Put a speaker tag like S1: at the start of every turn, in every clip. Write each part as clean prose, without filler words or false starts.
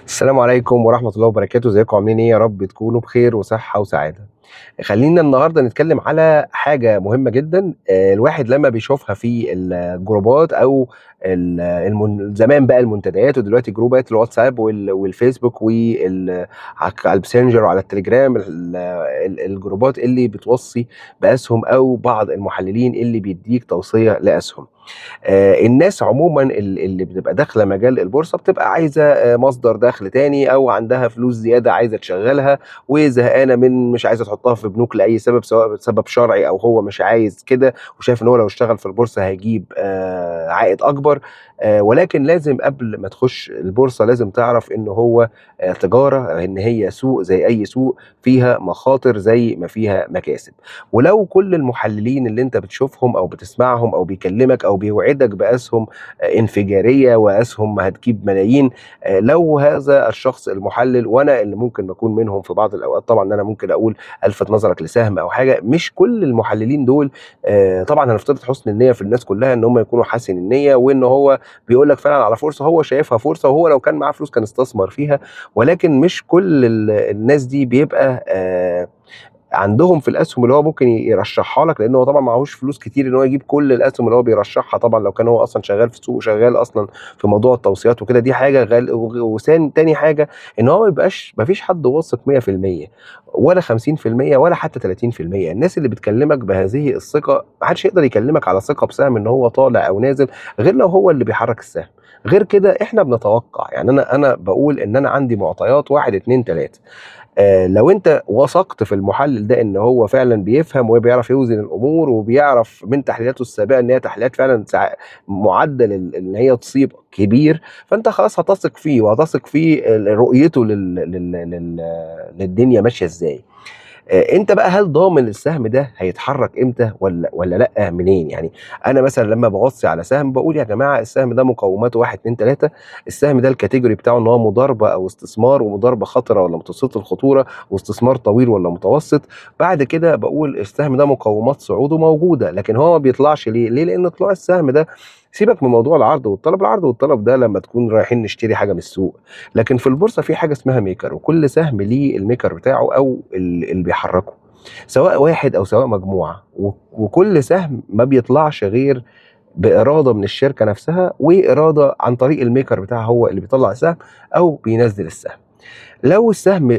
S1: السلام عليكم ورحمة الله وبركاته، ازيكم عاملين ايه؟ يا رب تكونوا بخير وصحة وسعادة. خلينا النهارده نتكلم على حاجة مهمة جدا. الواحد لما بيشوفها في الجروبات او زمان بقى المنتديات، ودلوقتي جروبات الواتساب والفيسبوك على الماسنجر وعلى التليجرام، الجروبات اللي بتوصي بأسهم او بعض المحللين اللي بيديك توصية لأسهم. الناس عموما اللي بتبقى داخله مجال البورصه بتبقى عايزه مصدر دخل تاني، او عندها فلوس زياده عايزه تشغلها، وزهقانه من مش عايزه تحطها في بنوك لاي سبب، سواء سبب شرعي او هو مش عايز كده، وشايف ان هو لو اشتغل في البورصه هيجيب عائد اكبر. ولكن لازم قبل ما تخش البورصه لازم تعرف ان هو تجاره، ان هي سوق زي اي سوق، فيها مخاطر زي ما فيها مكاسب. ولو كل المحللين اللي انت بتشوفهم او بتسمعهم او بيكلمك او بيوعدك باسهم انفجاريه واسهم هتجيب ملايين، لو هذا الشخص المحلل، وانا اللي ممكن بكون منهم في بعض الاوقات، طبعا انا ممكن اقول الفت نظرك لسهم او حاجه، مش كل المحللين دول طبعا هنفترض حسن النيه في الناس كلها ان هم يكونوا حاسين النيه، وان هو بيقول لك فعلا على فرصه هو شايفها فرصه، وهو لو كان معاه فلوس كان استثمر فيها. ولكن مش كل الناس دي بيبقى عندهم في الاسهم اللي هو ممكن يرشحها لك، لان هو طبعا معهوش فلوس كتير ان هو يجيب كل الاسهم اللي هو بيرشحها. طبعا لو كان هو اصلا شغال في السوق وشغال اصلا في موضوع التوصيات وكده، دي حاجه تاني حاجه ان هو ما فيش حد واثق 100% ولا 50% ولا حتى 30%. الناس اللي بتكلمك بهذه الثقه ما حدش يقدر يكلمك على ثقه بسهم ان هو طالع او نازل غير لو هو اللي بيحرك السهم. غير كده احنا بنتوقع، يعني انا بقول ان انا عندي معطيات 1 2 3. لو انت وثقت في المحلل ده ان هو فعلا بيفهم وبيعرف يوزن الامور، وبيعرف من تحليلاته السابقه ان هي تحليلات فعلا معدل ان هي تصيب كبير، فانت خلاص هتثق فيه، وهتثق في رؤيته للدنيا ماشيه ازاي. انت بقى هل ضامن السهم ده هيتحرك امتى ولا لا منين؟ يعني انا مثلا لما بغطي على سهم بقول يا جماعه السهم ده مقوماته 1 2 3، السهم ده الكاتيجوري بتاعه ان هو مضاربه او استثمار، ومضاربه خطره ولا متوسطه الخطوره، واستثمار طويل ولا متوسط. بعد كده بقول السهم ده مقومات صعوده موجوده، لكن هو ما بيطلعش ليه؟ لان طلوع السهم ده، سيبك من موضوع العرض والطلب، العرض والطلب ده لما تكون رايحين نشتري حاجه من السوق. لكن في البورصه في حاجه اسمها ميكر، وكل سهم ليه الميكر بتاعه او اللي بيحركه، سواء واحد او سواء مجموعه، وكل سهم ما بيطلعش غير باراده من الشركه نفسها، واراده عن طريق الميكر بتاعها هو اللي بيطلع السهم او بينزل السهم. لو السهم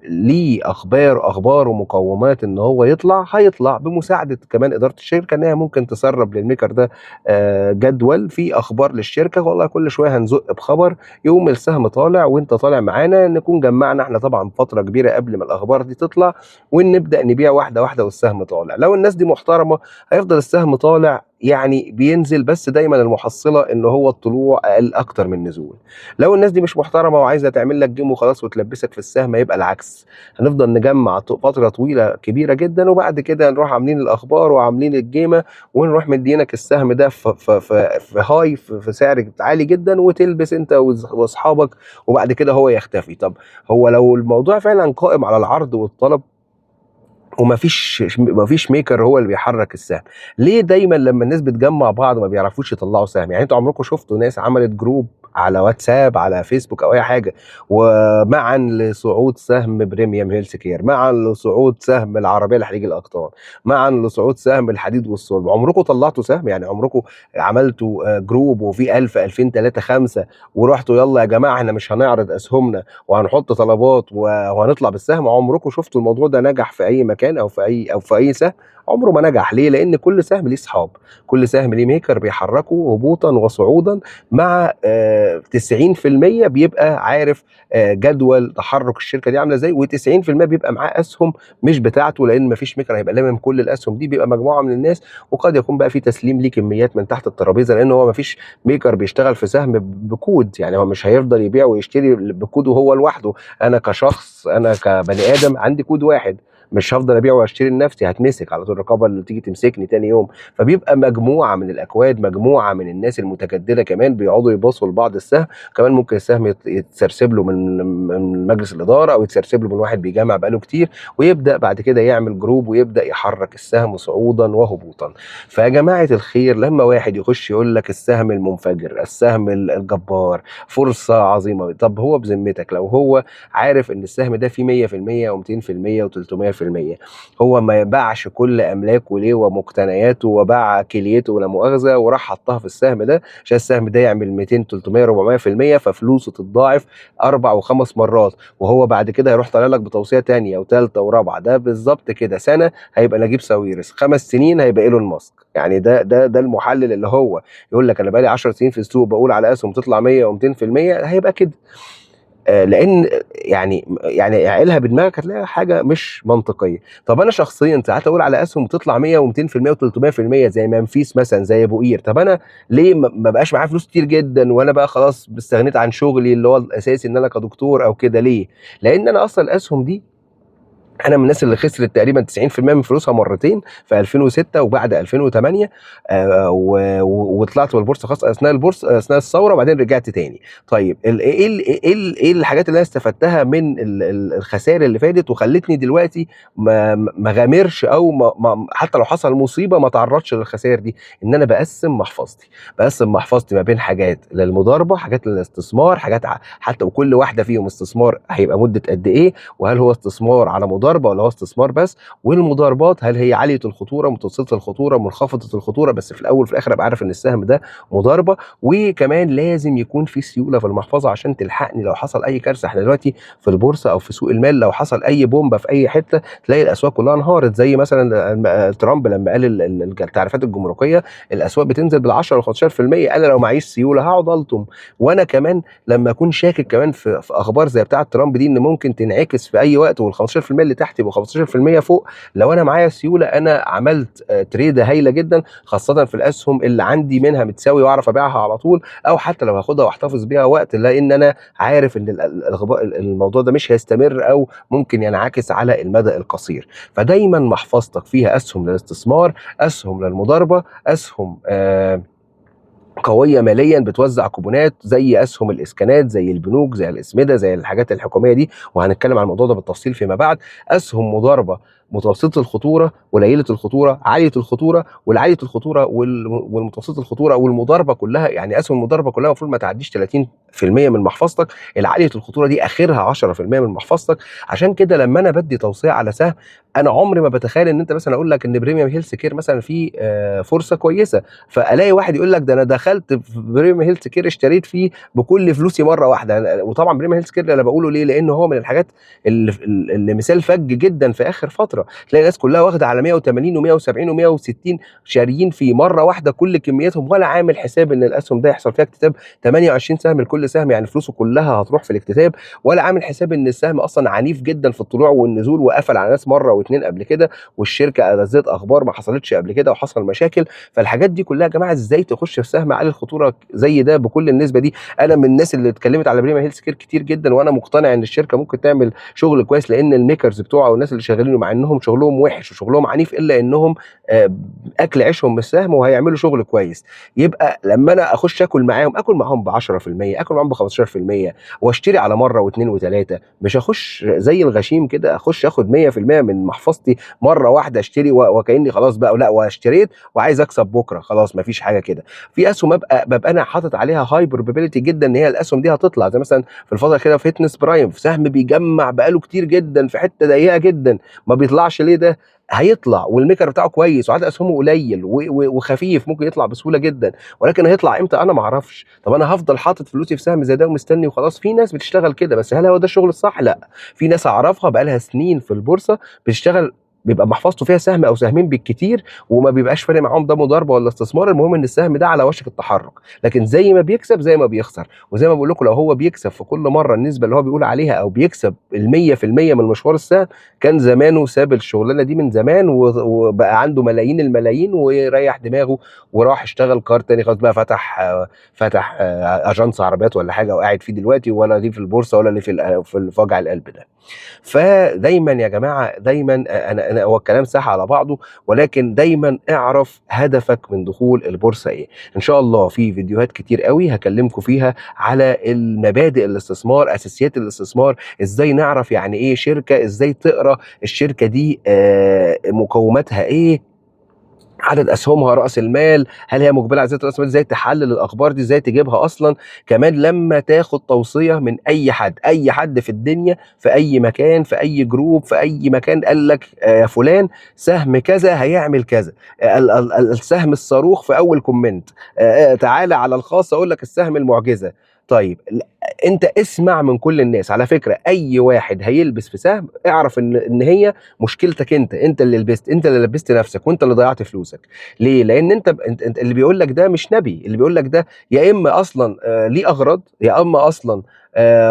S1: ليه اخبار ومقومات ان هو يطلع، هيطلع بمساعده كمان اداره الشركه، ان هي ممكن تسرب للميكر ده جدول فيه اخبار للشركه، والله كل شويه هنزق بخبر يقوم السهم طالع وانت طالع معانا، نكون جمعنا احنا طبعا فتره كبيره قبل ما الاخبار دي تطلع، ونبدا نبيع واحده واحده والسهم طالع. لو الناس دي محترمه هيفضل السهم طالع، يعني بينزل، بس دايما المحصله ان هو الطلوع اقل اكتر من النزول. لو الناس دي مش محترمه وعايزه تعمل لك جيم وخلاص وتلبسك في السهم، يبقى العكس، هنفضل نجمع فتره طويله كبيره جدا، وبعد كده نروح عاملين الاخبار وعاملين الجيمه، ونروح مدينك السهم ده في هاي، في سعر عالي جدا، وتلبس انت واصحابك، وبعد كده هو يختفي. طب هو لو الموضوع فعلا قائم على العرض والطلب، ومفيش ميكر هو اللي بيحرك السهم، ليه دايما لما الناس بتجمع بعض ما بيعرفوش يطلعوا سهم؟ يعني انتوا عمركم شفتوا ناس عملت جروب على واتساب، على فيسبوك او اي حاجه، ومعا لصعود سهم بريميوم هيلث كير، معا لصعود سهم العربيه لحريق الاقطان، معا لصعود سهم الحديد والصلب، عمركم طلعتوا سهم؟ يعني عمركم عملتوا جروب وفي 1000 2000 3 5 ورحتوا يلا يا جماعه احنا مش هنعرض اسهمنا وهنحط طلبات وهنطلع بالسهم؟ عمركم شفتوا الموضوع ده نجح في اي مكان او في اي سهم؟ عمره ما نجح. ليه؟ لان كل سهم ليه اصحاب، كل سهم ليه ميكر بيحركه هبوطا وصعودا، مع 90% بيبقى عارف جدول تحرك الشركه دي عامله ازاي، و90% بيبقى معاه اسهم مش بتاعته، لان مفيش ميكر هيبقى لامم كل الاسهم دي، بيبقى مجموعه من الناس، وقد يكون بقى في تسليم ليه كميات من تحت الترابيزه، لان هو مفيش ميكر بيشتغل في سهم بكود. يعني هو مش هيفضل يبيع ويشتري بكوده هو لوحده. انا كشخص، انا كبني ادم عندي كود واحد، مش هافضل ابيع واشتري لنفسي، هاتمسك على طول، الرقابه اللي تيجي تمسكني تاني يوم. فبيبقى مجموعه من الاكواد، مجموعه من الناس المتجدده كمان بيقعدوا يباصوا لبعض السهم. كمان ممكن السهم يتسرسب له من مجلس الاداره، او يتسرسب له من واحد بيجمع بقاله كتير، ويبدا بعد كده يعمل جروب ويبدا يحرك السهم صعودا وهبوطا. فيا جماعه الخير، لما واحد يخش يقول لك السهم المنفجر، السهم الجبار، فرصه عظيمه، طب هو بذمتك لو هو عارف ان السهم ده فيه 100% و200% و300%، هو ما باعش كل املاكه ليه ومقتنياته وباع كليته ولا مؤاخذه وراح حطها في السهم ده عشان السهم ده يعمل 200 300 400%، ففلوسه تتضاعف 4 و5 مرات، وهو بعد كده هيروح طالع لك بتوصيه تانية وثالثه ورابعه. ده بالظبط كده، سنه هيبقى نجيب ساويرس، 5 سنين هيبقى ايلون ماسك. يعني ده المحلل اللي هو يقول لك انا بقالي 10 سنين في السوق بقول على اسهم تطلع 100 و200%، هيبقى كده. لان يعني عقلها بدماغك هتلاقي حاجه مش منطقيه. طب انا شخصيا ساعات اقول على اسهم بتطلع 100 و200% و300% زي منفيس مثلا، زي ابو قير. طب انا ليه ما بقاش معايا فلوس كتير جدا وانا بقى خلاص استغنيت عن شغلي اللي هو الاساسي ان انا كدكتور او كده؟ ليه؟ لان انا اصلا الاسهم دي انا من الناس اللي خسرت تقريبا 90% من فلوسها مرتين، في 2006 وبعد 2008. وطلعت من البورصه خاص اثناء البورصه اثناء الثوره، وبعدين رجعت تاني. طيب ايه الحاجات اللي انا استفدتها من الخسائر اللي فاتت وخلتني دلوقتي ما غامرش، او حتى لو حصل مصيبه ما تعرضش للخسائر دي؟ ان انا بقسم محفظتي ما بين حاجات للمضاربه، حاجات للاستثمار، حاجات حتى وكل واحده فيهم استثمار هيبقى مده قد ايه، وهل هو استثمار على مضاربه ولا هو استثمار بس، والمضاربات هل هي عاليه الخطوره، متوسطه الخطوره، منخفضه الخطوره، بس في الاول وفي الاخر ابقى عارف ان السهم ده مضاربه. وكمان لازم يكون في سيوله في المحفظه عشان تلحقني لو حصل اي كارثه. احنا دلوقتي في البورصه او في سوق المال لو حصل اي بومبه في اي حته تلاقي الاسواق كلها انهارت، زي مثلا ترامب لما قال التعريفات الجمركيه الاسواق بتنزل بال10 و 15%. انا لو معيش سيوله هقعد الطم. وانا كمان لما اكون شاكك كمان في اخبار زي بتاعه ترامب دي ان ممكن تنعكس في اي وقت وال 15% اللي تحت يبقوا 15% فوق، لو انا معايا سيوله انا عملت تريده هايله جدا، خاصه في الاسهم اللي عندي منها متساوي واعرف ابيعها على طول، او حتى لو هاخدها واحتفظ بيها وقت، لان انا عارف ان الموضوع ده مش هيستمر او ممكن ينعكس على المدى القصير. فدايما محفظتك فيها اسهم للاستثمار، اسهم للمضاربه، اسهم قويه ماليا بتوزع كوبونات، زي اسهم الاسكانات، زي البنوك، زي الاسمده، زي الحاجات الحكوميه دي، وهنتكلم عن الموضوع ده بالتفصيل فيما بعد. اسهم مضاربه متوسطه الخطوره، قليله الخطوره، عاليه الخطوره، والعاليه الخطوره والمتوسطه الخطوره والمضاربه كلها، يعني اسهم المضاربه كلها المفروض ما تعديش 30% من محفظتك، العاليه الخطوره دي اخرها 10% من محفظتك. عشان كده لما انا بدي توصيه على سهم، انا عمري ما بتخيل ان انت مثلا اقول لك ان بريميوم هيلث كير مثلا في فرصه كويسه، فالاقي واحد يقول لك ده انا دخلت في بريميوم هيلث كير اشتريت فيه بكل فلوسي مره واحده. وطبعا بريميوم هيلث كير انا بقوله ليه؟ لان هو من الحاجات اللي مثال فج جدا في اخر فتره، تلاقي الناس كلها واخده على 180 و170 و160 شاريين في مره واحده كل كمياتهم، ولا عامل حساب ان الاسهم ده يحصل فيها اكتتاب 28 سهم لكل سهم، يعني فلوسه كلها هتروح في الاكتتاب، ولا عامل حساب ان السهم اصلا عنيف جدا في الطلوع والنزول وقفل على ناس مره واثنين قبل كده، والشركه نزلت اخبار ما حصلتش قبل كده وحصل مشاكل. فالحاجات دي كلها يا جماعه ازاي تخش في سهم عالي الخطوره زي ده بكل النسبه دي؟ انا من الناس اللي اتكلمت على بريميوم هيلث كير كتير جدا، وانا مقتنع ان الشركه ممكن تعمل شغل كويس، لان الميكرز بتوعه والناس اللي شغالين مع انهم شغلهم وحش وشغلهم عنيف، الا انهم اكل عيشهم من السهم وهيعملوا شغل كويس. يبقى لما انا اخش اكل معاهم ب 10%، اكل معاهم ب 15%، واشتري على مره واثنين وثلاثه، مش اخش زي الغشيم كده اخش اخد 100% من محفظتي مره واحده اشتري وكاني خلاص بقى لا واشتريت وعايز اكسب بكره، خلاص ما فيش حاجه كده. في اسهم ببقى انا حاطط عليها هاي بروبابيلتي جدا ان هي الاسهم دي هتطلع، زي مثلا في الفتره كده فيتنس برايم، سهم بيجمع بقاله كتير جدا في حته ضيقه جدا، ما بيطلعش ليه؟ ده هيطلع والميكر بتاعه كويس وعدد اسهمه قليل وخفيف، ممكن يطلع بسهوله جدا، ولكن هيطلع امتى انا ما اعرفش. طب انا هفضل حاطط فلوسي في سهم زي ده ومستني وخلاص؟ في ناس بتشتغل كده، بس هل هو ده الشغل الصح؟ لا، في ناس اعرفها بقى لها سنين في البورصه بتشتغل بيبقى محفظته فيها سهم او سهمين بالكتير، وما بيبقاش فارق معاهم ده مضاربه ولا استثمار، المهم ان السهم ده على وشك التحرك. لكن زي ما بيكسب زي ما بيخسر. وزي ما بقول لكم، لو هو بيكسب في كل مره النسبه اللي هو بيقول عليها، او بيكسب ال 100% من مشوار السهم، كان زمانه ساب الشغلانه دي من زمان، وبقى عنده ملايين الملايين وريح دماغه وراح اشتغل كار تاني خلاص بقى، فتح اجنس عربيات ولا حاجه وقاعد فيه دلوقتي، ولا ليه في البورصه ولا ليه في وجع القلب ده. فدايما يا جماعه، دايما انا هو الكلام صح على بعضه، ولكن دايما اعرف هدفك من دخول البورصه ايه. ان شاء الله في فيديوهات كتير قوي هكلمكم فيها على المبادئ الاستثمار، اساسيات الاستثمار، ازاي نعرف يعني ايه شركه، ازاي تقرا الشركه دي مقوماتها ايه، عدد اسهمها، راس المال، هل هي مقبله على زياده راس المال، ازاي تحلل الاخبار دي، ازاي تجيبها اصلا. كمان لما تاخد توصيه من اي حد، اي حد في الدنيا، في اي مكان، في اي جروب، في اي مكان، قال لك يا فلان سهم كذا هيعمل كذا، السهم الصاروخ في اول كومنت، تعالى على الخاص اقول لك السهم المعجزه. طيب انت اسمع من كل الناس. على فكره اي واحد هيلبس في سهم، اعرف ان هي مشكلتك انت اللي لبست، انت اللي لبست نفسك، وانت اللي ضيعت فلوسك. ليه؟ لان انت اللي بيقول لك ده مش نبي، اللي بيقول لك ده يا اما اصلا ليه اغراض، يا اما اصلا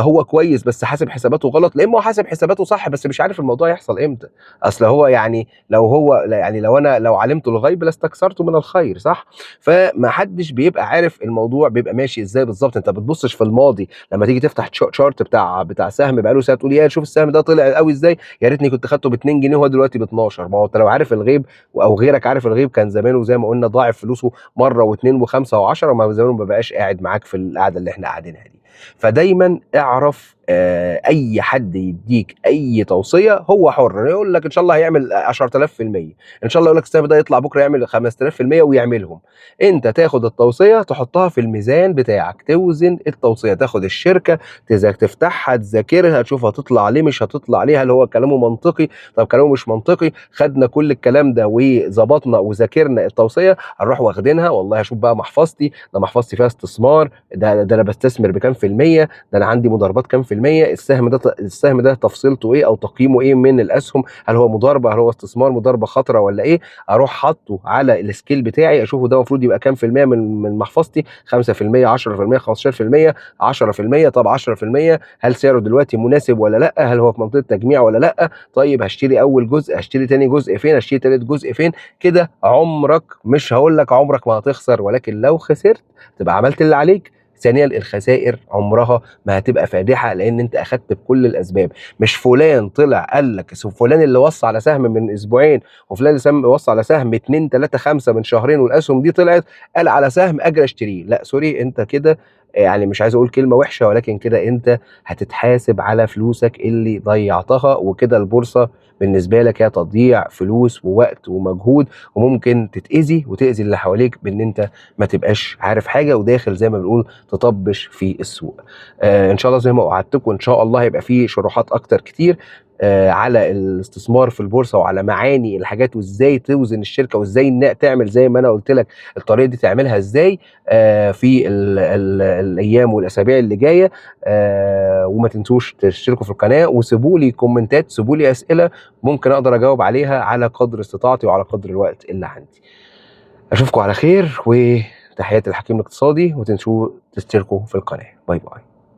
S1: هو كويس بس حاسب حساباته غلط، لا اما هو حاسب حساباته صح بس مش عارف الموضوع يحصل امتى. اصل هو يعني لو انا لو علمت الغيب لاستكثرت من الخير، صح؟ فما حدش بيبقى عارف الموضوع بيبقى ماشي ازاي بالظبط. انت بتبصش في الماضي لما تيجي تفتح شارت بتاع سهم بقاله سنه، تقول يا شوف السهم ده طلع قوي ازاي، يا ريتني كنت خدته ب 2 جنيه وهو دلوقتي ب 12. ما هو انت لو عارف الغيب او غيرك عارف الغيب، كان زمانه زي ما قلنا ضاعف فلوسه مره واثنين وخمسه وعشره، وما زمانه ما بقاش قاعد معاك في القعده اللي احنا قاعدينها دي. فدايما اعرف اي حد يديك اي توصيه هو حر، يقول لك ان شاء الله هيعمل 10000%، ان شاء الله يقول لك السهم ده يطلع بكره يعمل 5000% ويعملهم. انت تاخد التوصيه تحطها في الميزان بتاعك، توزن التوصيه، تاخد الشركه تفتحها، تذاكرها، تشوف هتطلع ليه مش هتطلع ليه، هل هو كلامه منطقي، طب كلامه مش منطقي. خدنا كل الكلام ده وظبطنا وذاكرنا التوصيه، هنروح واخدينها، والله هشوف بقى محفظتي، ده محفظتي فيها استثمار، ده انا بستثمر بكام في الميه، ده انا عندي مضاربات كام في الميه، السهم ده تفصيلته ايه او تقييمه ايه من الاسهم، هل هو مضاربه، هل هو استثمار، مضاربه خطره ولا ايه. اروح حاطه على السكيل بتاعي، اشوفه ده المفروض يبقى كام في الميه من محفظتي، 5%، 10%، 15%، 10%. طب 10% هل سعره دلوقتي مناسب ولا لا، هل هو في منطقه تجميع ولا لا، طيب هشتري اول جزء، هشتري تاني جزء فين، هشتري تالت جزء فين. كده عمرك، مش هقول لك عمرك ما هتخسر، ولكن لو خسرت تبقى عملت اللي عليك. ثانيا الخسائر عمرها ما هتبقى فادحه، لان انت اخدت بكل الاسباب. مش فلان طلع قال لك، فلان اللي وصى على سهم من اسبوعين، وفلان اللي وصى على سهم 2 3 5 من شهرين، والاسهم دي طلعت قال على سهم اجري اشتريه. لا سوري، انت كده يعني مش عايز اقول كلمه وحشه، ولكن كده انت هتتحاسب على فلوسك اللي ضيعتها. وكده البورصه بالنسبه لك هي تضييع فلوس ووقت ومجهود، وممكن تتاذي وتاذي اللي حواليك بان انت ما تبقاش عارف حاجه، وداخل زي ما بنقول تطبش في السوق. ان شاء الله زي ما وعدتكم، ان شاء الله هيبقى فيه شروحات اكتر كتير على الاستثمار في البورصه، وعلى معاني الحاجات، وازاي توزن الشركه، وازاي تعمل زي ما انا قلت لك الطريقه دي تعملها ازاي في ال الايام والاسابيع اللي جايه. وما تنسوش تشتركوا في القناه، وسيبوا لي كومنتات، سيبوا لي اسئله ممكن اقدر اجاوب عليها على قدر استطاعتي وعلى قدر الوقت اللي عندي. اشوفكم على خير، وتحياتي الحكيم الاقتصادي، وتنسوا تشتركوا في القناه. باي باي.